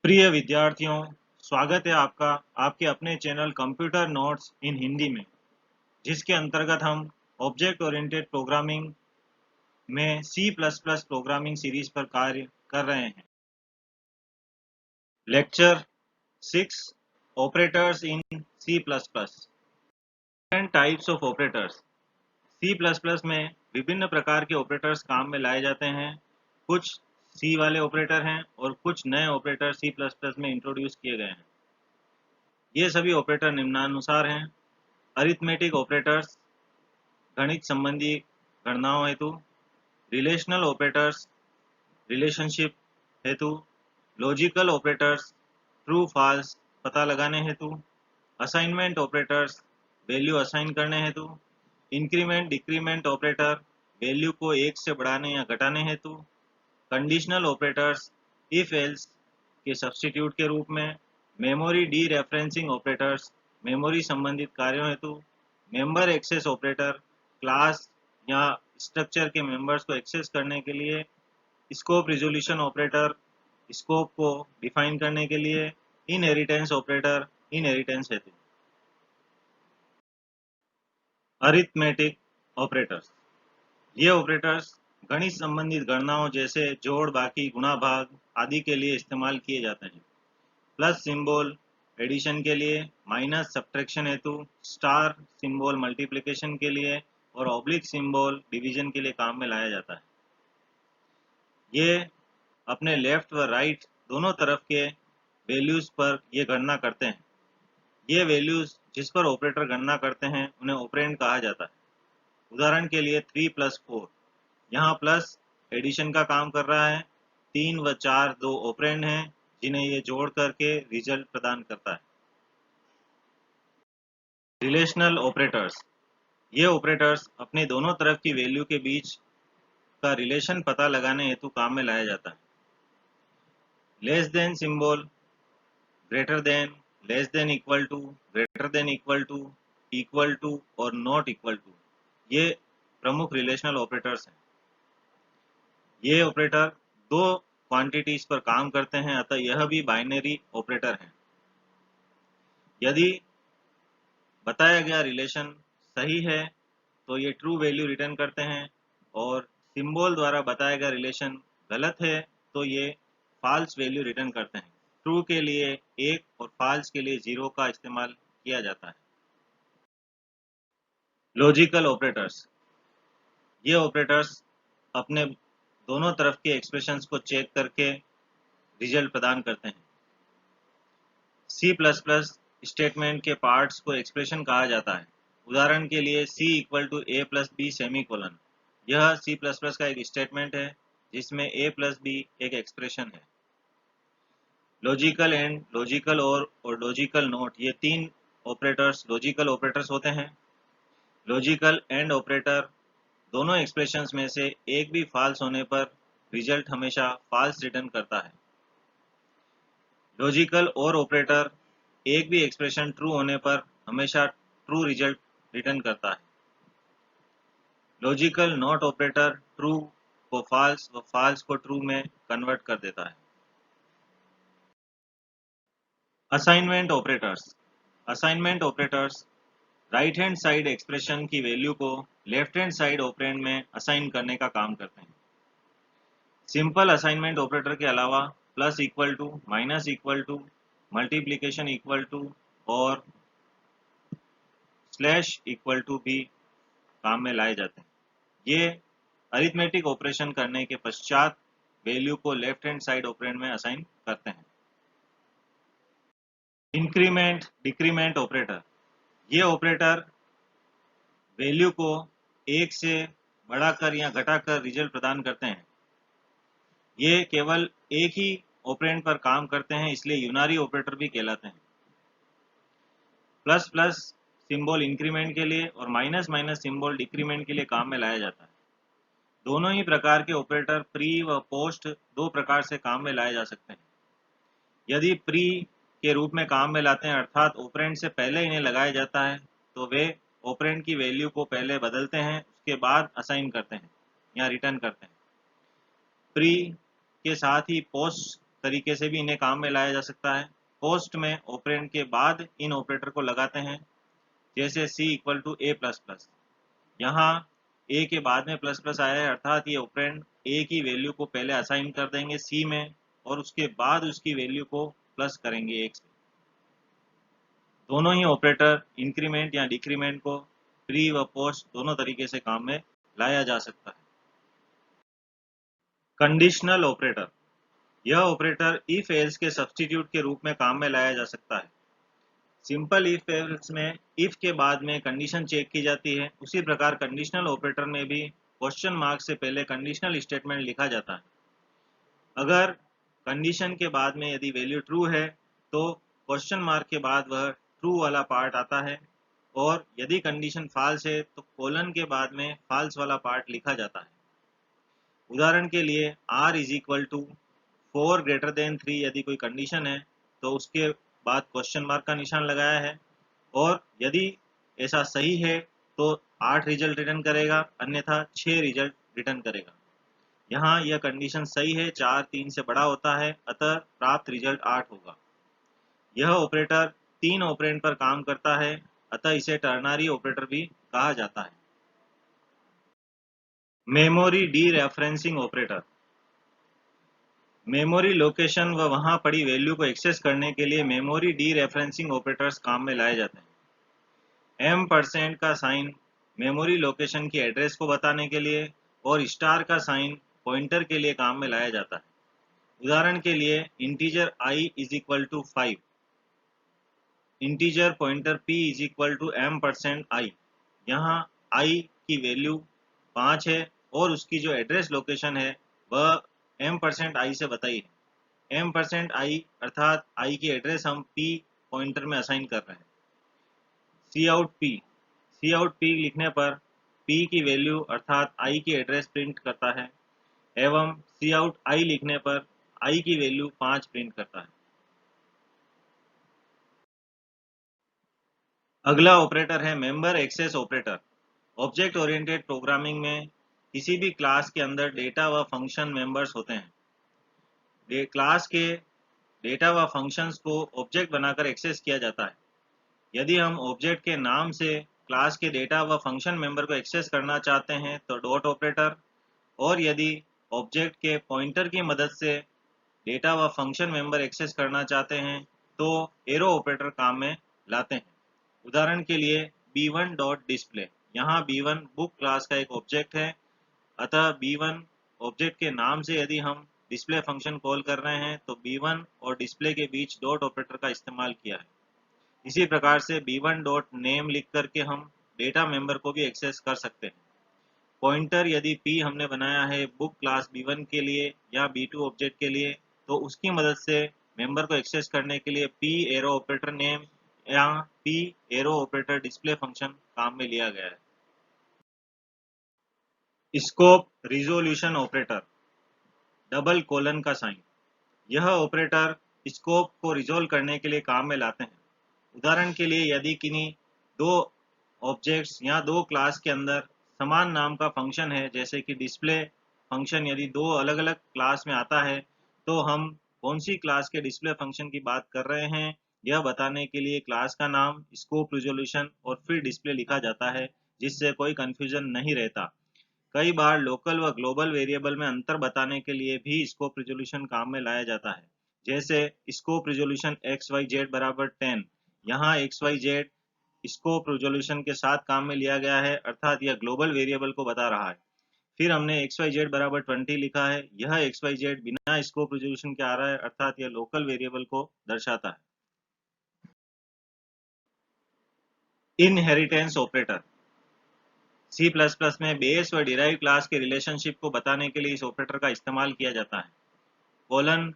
प्रिय विद्यार्थियों, स्वागत है आपका आपके अपने channel computer notes in Hindi में, जिसके अंतर्गत हम ऑब्जेक्ट ओरिएंटेड प्रोग्रामिंग में C plus plus programming series पर कार्य कर रहे हैं। Lecture 6 operators in C plus plus. Different types of operators. C plus plus में विभिन्न प्रकार के ऑपरेटर्स काम में लाए जाते हैं। कुछ सी वाले ऑपरेटर हैं और कुछ नए ऑपरेटर सी प्लस प्लस में इंट्रोड्यूस किए गए हैं। ये सभी ऑपरेटर निम्नानुसार हैं: अरिथमेटिक ऑपरेटर्स, गणित संबंधी गणनाओं हेतु; रिलेशनल ऑपरेटर्स, रिलेशनशिप हेतु; लॉजिकल ऑपरेटर्स, ट्रू फॉल्स पता लगाने हेतु; असाइनमेंट ऑपरेटर्स, वैल्यू असाइन करने हेतु; इंक्रीमेंट डिक्रीमेंट ऑपरेटर, वैल्यू को एक से बढ़ाने या घटाने हेतु; कंडीशनल ऑपरेटर्स, इफ एल्स के सब्स्टिट्यूट के रूप में; memory D referencing operators, memory संबंधित कार्यों हेतु; मेंबर एक्सेस ऑपरेटर, क्लास या स्ट्रक्चर के मेंबर्स को एक्सेस करने के लिए; स्कोप रिजोल्यूशन ऑपरेटर, स्कोप को डिफाइन करने के लिए; इनहेरिटेंस ऑपरेटर, इनहेरिटेंस हेतु। Arithmetic operators. ये ऑपरेटर्स गणित संबंधित गणनाओं जैसे जोड़, बाकी, गुणा, भाग आदि के लिए इस्तेमाल किए जाते हैं। प्लस सिंबल एडिशन के लिए, माइनस सब्ट्रैक्शन हेतु, स्टार सिंबल मल्टीप्लिकेशन के लिए और ऑब्लिक सिंबल डिवीजन के लिए काम में लाया जाता है। ये अपने लेफ्ट व राइट दोनों तरफ के वैल्यूज पर ये गणना करते हैं। ये वैल्यूज जिस पर ऑपरेटर गणना करते हैं उन्हें ऑपरेंड कहा जाता है। उदाहरण के लिए 3 + 4, यहाँ प्लस एडिशन का काम कर रहा है। 3 व 4 दो ऑपरेंड हैं जिन्हें ये जोड़ करके रिजल्ट प्रदान करता है। Relational operators. ये ऑपरेटर्स अपने दोनों तरफ की वैल्यू के बीच का रिलेशन पता लगाने हेतु काम में लाया जाता है। Less than symbol, greater than, less than equal to, greater than equal to और नॉट इक्वल टू, ये प्रमुख रिलेशनल ऑपरेटर्स हैं। ये ऑपरेटर दो क्वांटिटीज पर काम करते हैं, अतः यह भी बाइनरी ऑपरेटर हैं। यदि बताया गया रिलेशन सही है तो ये ट्रू वैल्यू रिटर्न करते हैं, और सिंबल द्वारा बताया गया रिलेशन गलत है तो ये फॉल्स वैल्यू रिटर्न करते हैं। ट्रू के लिए 1 और फॉल्स के लिए 0 का इस्तेमाल किया जाता है। Logical operators. ये ऑपरेटर्स अपने दोनों तरफ के एक्सप्रेशंस को चेक करके रिजल्ट प्रदान करते हैं। सी प्लस प्लस स्टेटमेंट के पार्ट्स को एक्सप्रेशन कहा जाता है। उदाहरण के लिए C = A + B सेमीकोलन, यह C++ का एक स्टेटमेंट है जिसमें A + B एक एक्सप्रेशन है। लॉजिकल एंड, लॉजिकल और लॉजिकल नोट, ये तीन ऑपरेटर्स लॉजिकल ऑपरेटर्स होते हैं। लॉजिकल एंड ऑपरेटर दोनों एक्सप्रेशंस में से एक भी फॉल्स होने पर रिजल्ट हमेशा फॉल्स रिटर्न करता है। लॉजिकल और ऑपरेटर एक भी एक्सप्रेशन ट्रू होने पर हमेशा ट्रू रिजल्ट रिटर्न करता है। लॉजिकल नॉट ऑपरेटर ट्रू को फॉल्स व फॉल्स को ट्रू में कन्वर्ट कर देता है। Assignment operators. Assignment operators right hand side expression की वैल्यू को लेफ्ट हैंड साइड ऑपरेंड में असाइन करने का काम करते हैं। सिंपल असाइनमेंट ऑपरेटर के अलावा plus equal to, minus equal to, multiplication equal to और स्लैश इक्वल टू भी काम में लाए जाते हैं। ये अरिथमेटिक ऑपरेशन करने के पश्चात वैल्यू को लेफ्ट हैंड साइड ऑपरेंड में असाइन करते हैं। Increment decrement operator. ये ऑपरेटर वैल्यू को एक से बढ़ाकर या घटाकर रिजल्ट प्रदान करते हैं। ये केवल एक ही ऑपरेंड पर काम करते हैं, इसलिए यूनारी ऑपरेटर भी कहलाते हैं। प्लस प्लस सिंबल इंक्रीमेंट के लिए और माइनस माइनस सिंबल डिक्रीमेंट के लिए काम में लाया जाता है। दोनों ही प्रकार के ऑपरेटर प्री व पोस्ट दो प्रकार से काम में लाए जा सकते हैं। यदि प्री के रूप में काम में लाते हैं, अर्थात ऑपरेंड से पहले इन्हें लगाया जाता है, तो वे ऑपरेंड की वैल्यू को पहले बदलते हैं, उसके बाद असाइन करते हैं या रिटर्न करते हैं। प्री के साथ ही पोस्ट तरीके से भी इन्हें काम में लाया जा सकता है। पोस्ट में ऑपरेंड के बाद इन ऑपरेटर को लगाते हैं, जैसे c equal to a plus plus. यहाँ a के बाद में प्लस प्लस आया है, अर्थात ये ऑपरेंड a की वैल्यू को पहले असाइन कर देंगे c में और उसके बाद उसकी वैल्यू को प्लस करेंगे 1 से। दोनों ही ऑपरेटर इंक्रीमेंट या डिक्रीमेंट को प्री व पोस्ट दोनों तरीके से काम में लाया जा सकता है। कंडीशनल ऑपरेटर, यह ऑपरेटर इफ एल्स के सब्स्टिट्यूट के रूप में काम में लाया जा सकता है। सिंपल इफ एल्स में इफ के बाद में कंडीशन चेक की जाती है, उसी प्रकार कंडीशनल ऑपरेटर में भी क्वेश्चन मार्क से पहले कंडीशनल स्टेटमेंट लिखा जाता है। अगर कंडीशन के बाद में यदि वैल्यू ट्रू है तो क्वेश्चन मार्क के बाद वह ट्रू वाला पार्ट आता है, और यदि कंडीशन फॉल्स है तो कोलन के बाद में फॉल्स वाला पार्ट लिखा जाता है। उदाहरण के लिए r is equal to 4 greater than 3 यदि कोई कंडीशन है तो उसके बाद क्वेश्चन मार्क का निशान लगाया है, और यदि ऐसा सही है तो 8 रिजल्ट रिटर्न करेगा, अन्यथा 6 रिजल्ट रिटर्न करेगा। यहाँ यह कंडीशन सही है, 4 3 से बड़ा होता है, अतः प्राप्त रिजल्ट 8 होगा। यह ऑपरेटर 3 ऑपरेंड पर काम करता है, अतः इसे टर्नरी ऑपरेटर भी कहा जाता है। Memory D referencing operator, memory location व वहां पड़ी वैल्यू को एक्सेस करने के लिए मेमोरी डी रेफरेंसिंग ऑपरेटर्स काम में लाए जाते हैं। M% का साइन मेमोरी लोकेशन की एड्रेस को बताने के लिए और स्टार का साइन पॉइंटर के लिए काम में लाया जाता है। उदाहरण के लिए integer i is equal to 5, integer pointer p is equal to M%i। यहाँ i की वैल्यू 5 है और उसकी जो एड्रेस लोकेशन है वह M%i से बताई है। M%i अर्थात i की एड्रेस हम p पॉइंटर में असाइन कर रहे हैं। Cout p लिखने पर p की वैल्यू अर्थात i की एड्रेस प्रिंट करता है, एवं Cout i लिखने पर i की वैल्यू 5 प्रिंट करता है। अगला ऑपरेटर है member access operator. Object oriented programming में किसी भी क्लास के अंदर डेटा व फंक्शन मेंबर्स होते हैं। क्लास के डेटा व फंक्शंस को ऑब्जेक्ट बनाकर एक्सेस किया जाता है। यदि हम ऑब्जेक्ट के नाम से क्लास के डेटा व फंक्शन मेंबर को एक्सेस करना चाहते हैं तो डॉट ऑपरेटर, और यदि ऑब्जेक्ट के पॉइंटर की मदद से डेटा व फंक्शन मेंबर एक्सेस करना चाहते हैं तो एरो ऑपरेटर काम में लाते हैं। उदाहरण के लिए b1 डॉट डिस्प्ले, यहाँ b1 बुक क्लास का एक ऑब्जेक्ट है, अतः b1 ऑब्जेक्ट के नाम से यदि हम डिस्प्ले फंक्शन कॉल कर रहे हैं तो b1 और डिस्प्ले के बीच डॉट ऑपरेटर का इस्तेमाल किया है। इसी प्रकार से b1 डॉट नेम लिख करके हम डेटा मेंबर को भी एक्सेस कर सकते हैं। पॉइंटर यदि p हमने बनाया है बुक क्लास b1 के लिए या b2 ऑब्जेक्ट के लिए, तो उसकी मदद से मेंबर को एक्सेस करने के लिए p एरो ऑपरेटर नेम या p arrow operator display function काम में लिया गया है। Scope resolution operator, double colon का साइन, यह ऑपरेटर स्कोप को रिजोल्व करने के लिए काम में लाते हैं। उदाहरण के लिए यदि किन्हीं दो ऑब्जेक्ट्स या दो क्लास के अंदर समान नाम का फंक्शन है, जैसे कि डिस्प्ले फंक्शन यदि दो अलग अलग क्लास में आता है, तो हम कौन सी क्लास के डिस्प्ले फंक्शन की बात कर रहे हैं यह बताने के लिए क्लास का नाम, स्कोप रिजोल्यूशन और फिर डिस्प्ले लिखा जाता है, जिससे कोई कंफ्यूजन नहीं रहता। कई बार लोकल व ग्लोबल वेरिएबल में अंतर बताने के लिए भी स्कोप रिजोल्यूशन काम में लाया जाता है, जैसे स्कोप रिजोल्यूशन XYZ बराबर 10। यहाँ XYZ स्कोप रिजोल्यूशन के साथ काम में लिया गया है, अर्थात यह ग्लोबल वेरिएबल को बता रहा है। फिर हमने XYZ बराबर 20 लिखा है, यह XYZ बिना स्कोप रिजोल्यूशन के आ रहा है, अर्थात यह लोकल वेरिएबल को दर्शाता है। इनहेरिटेंस ऑपरेटर, C++ में बेस व डिराइव क्लास के रिलेशनशिप को बताने के लिए इस ऑपरेटर का इस्तेमाल किया जाता है। कोलन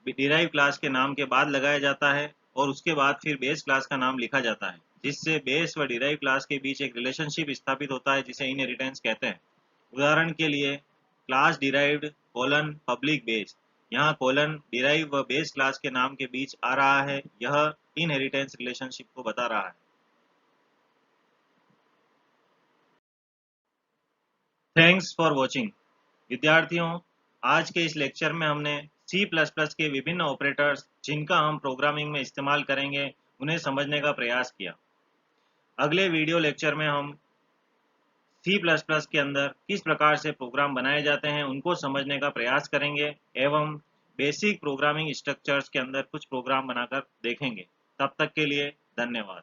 डिराइव क्लास के नाम के बाद लगाया जाता है और उसके बाद फिर बेस क्लास का नाम लिखा जाता है, जिससे बेस व डिराइव क्लास के बीच एक रिलेशनशिप स्थापित होता है, जिसे इनहेरिटेंस कहते हैं। उदाहरण के लिए class derived colon public base, यहाँ कोलन डिराइव व बेस क्लास के नाम के बीच आ रहा है, यह इनहेरिटेंस रिलेशनशिप को बता रहा है। Thanks for watching. विद्यार्थियों, आज के इस लेक्चर में हमने C++ के विभिन्न ऑपरेटर्स जिनका हम प्रोग्रामिंग में इस्तेमाल करेंगे उन्हें समझने का प्रयास किया। अगले वीडियो लेक्चर में हम C++ के अंदर किस प्रकार से प्रोग्राम बनाए जाते हैं उनको समझने का प्रयास करेंगे एवं बेसिक प्रोग्रामिंग स्ट्रक्चर्स के अंदर कुछ प्रोग्राम बनाकर देखेंगे। तब तक के लिए धन्यवाद।